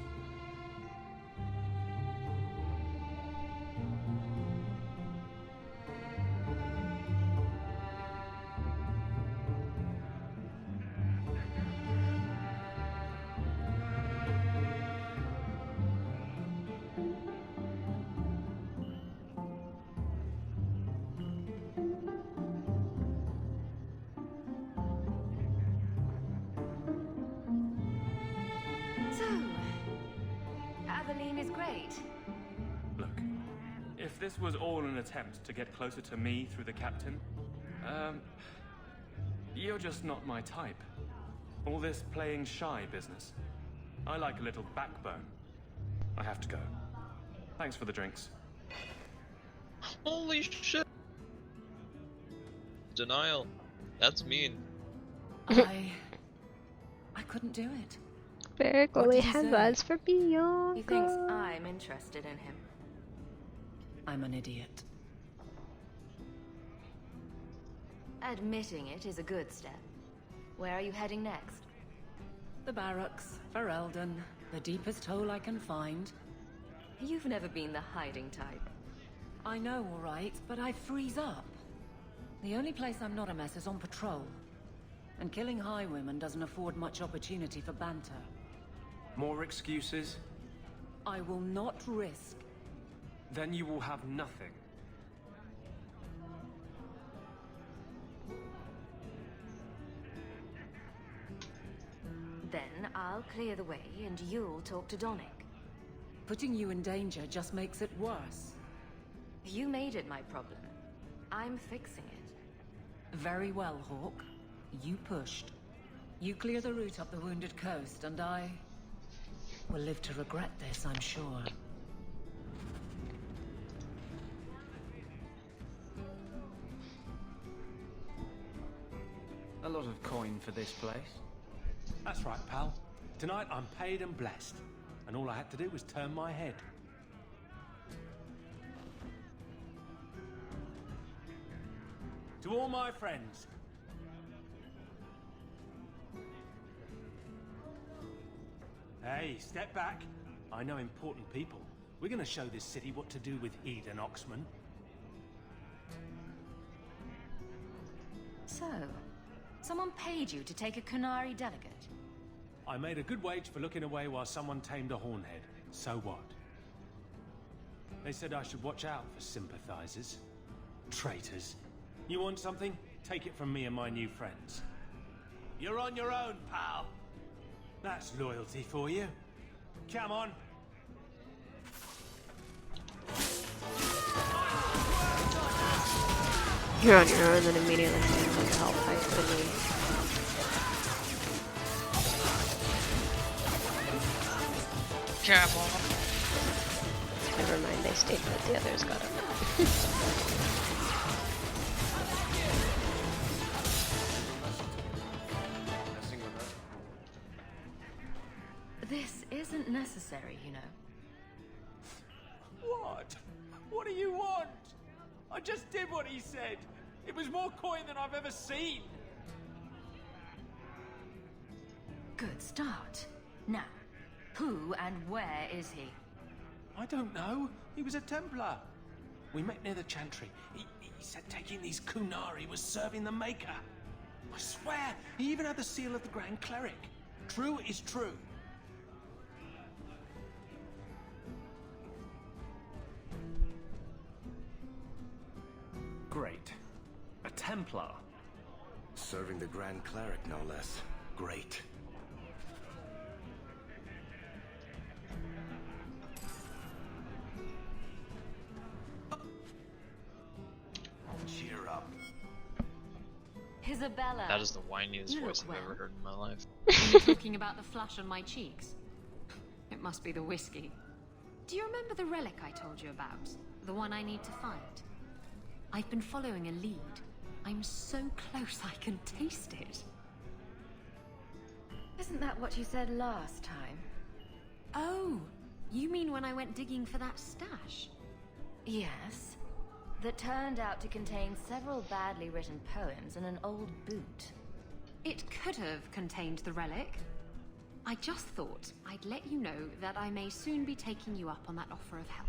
So, Aveline is great. Look, if this was all an attempt to get closer to me through the captain, you're just not my type. All this playing shy business. I like a little backbone. I have to go. Thanks for the drinks. Holy shit! Denial. That's mean. I couldn't do it. Beric What only did he has say? eyes for Bianca. He thinks I'm interested in him. I'm an idiot. Admitting it is a good step. Where are you heading next? The barracks, Ferelden, the deepest hole I can find. You've never been the hiding type. I know, all right, but I freeze up. The only place I'm not a mess is on patrol. And killing highwaymen doesn't afford much opportunity for banter. More excuses? I will not risk. Then you will have nothing. Then I'll clear the way and you'll talk to Donick. Putting you in danger just makes it worse. You made it my problem. I'm fixing it. Very well, Hawk. You pushed. You clear the route up the Wounded Coast, and I will live to regret this, I'm sure. A lot of coin for this place. That's right, pal. Tonight I'm paid and blessed. And all I had to do was turn my head. To all my friends. Hey, step back. I know important people. We're gonna show this city what to do with Eden Oxman. So, someone paid you to take a Qunari delegate? I made a good wage for looking away while someone tamed a hornhead. So what? They said I should watch out for sympathizers. Traitors. You want something? Take it from me and my new friends. You're on your own, pal. That's loyalty for you. Come on. You're on your own, then immediately saying like I'll fight for me. Careful. Never mind, they stayed put, the others got him. This isn't necessary, you know. What? What do you want? I just did what he said. It was more coin than I've ever seen. Good start. Now, who and where is he? I don't know. He was a Templar. We met near the Chantry. He said taking these Kunari was serving the Maker. I swear, he even had the seal of the Grand Cleric. True is true. Great. A Templar. Serving the Grand Cleric, no less. Great. Cheer up. Isabella. That is the whiniest You voice look I've ever well. heard in my life. Are you talking about the flush on my cheeks? It must be the whiskey. Do you remember the relic I told you about? The one I need to find? I've been following a lead. I'm so close I can taste it. Isn't that what you said last time? Oh, you mean when I went digging for that stash? Yes. That turned out to contain several badly written poems and an old boot. It could have contained the relic. I just thought I'd let you know that I may soon be taking you up on that offer of help.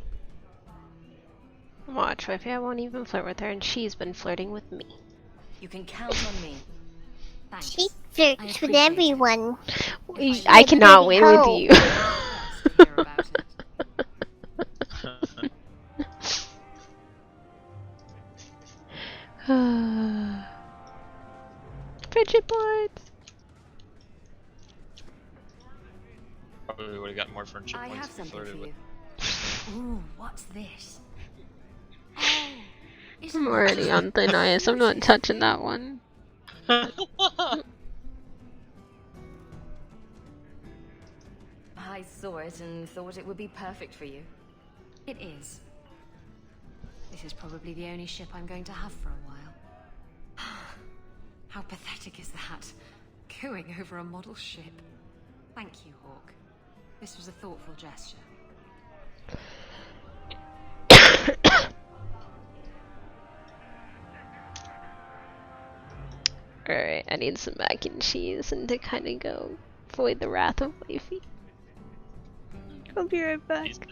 Watch, maybe I won't even flirt with her and she's been flirting with me. You can count on me. Thanks. She flirts with everyone. I cannot win with you. Friendship points! Probably would have got more friendship I points have if we something flirted for with. you. Ooh, what's this? I'm already on thin ice, I'm not touching that one. I saw it and thought it would be perfect for you. It is. This is probably the only ship I'm going to have for a while. How pathetic is that? Cooing over a model ship. Thank you, Hawk. This was a thoughtful gesture. Alright, I need some mac and cheese and to kind of go avoid the wrath of Leafy. I'll be right back.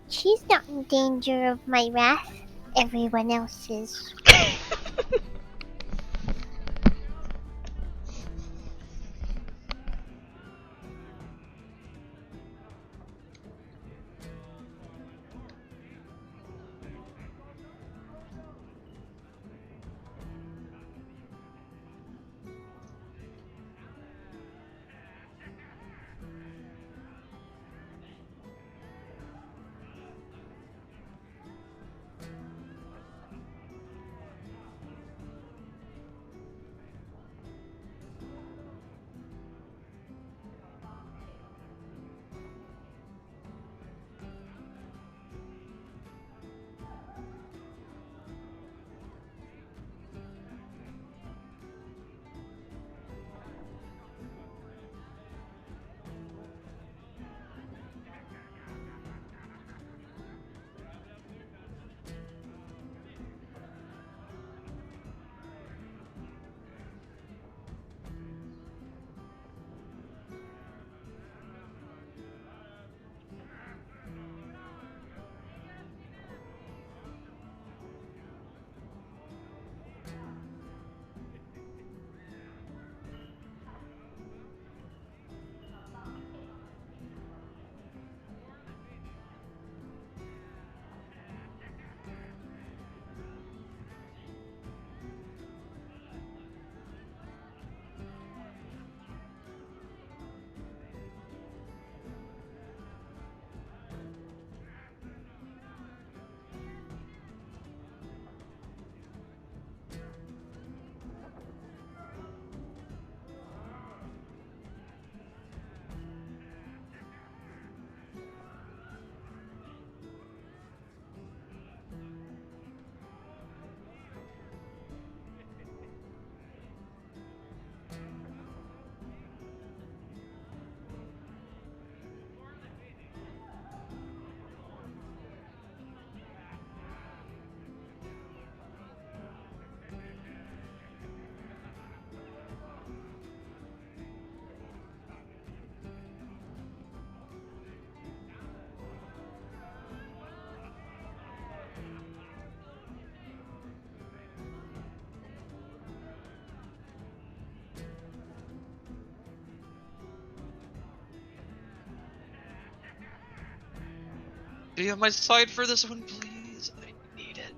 She's not in danger of my wrath. Everyone else is. Be on my side for this one, please. I need it.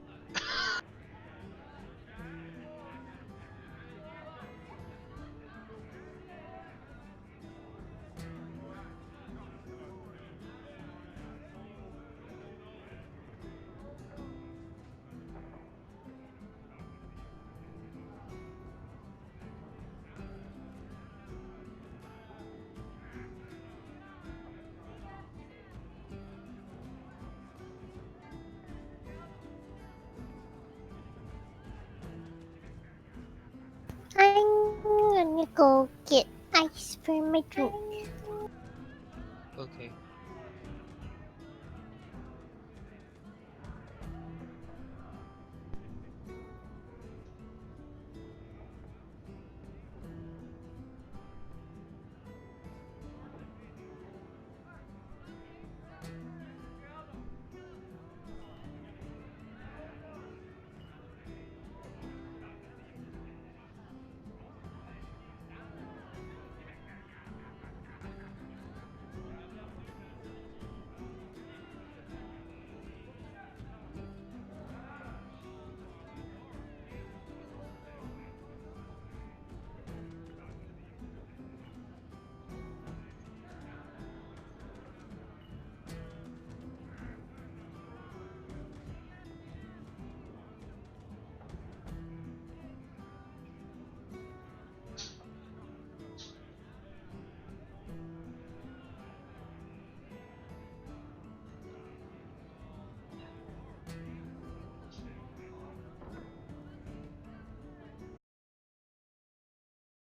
I'm gonna go get ice for my drink. Okay.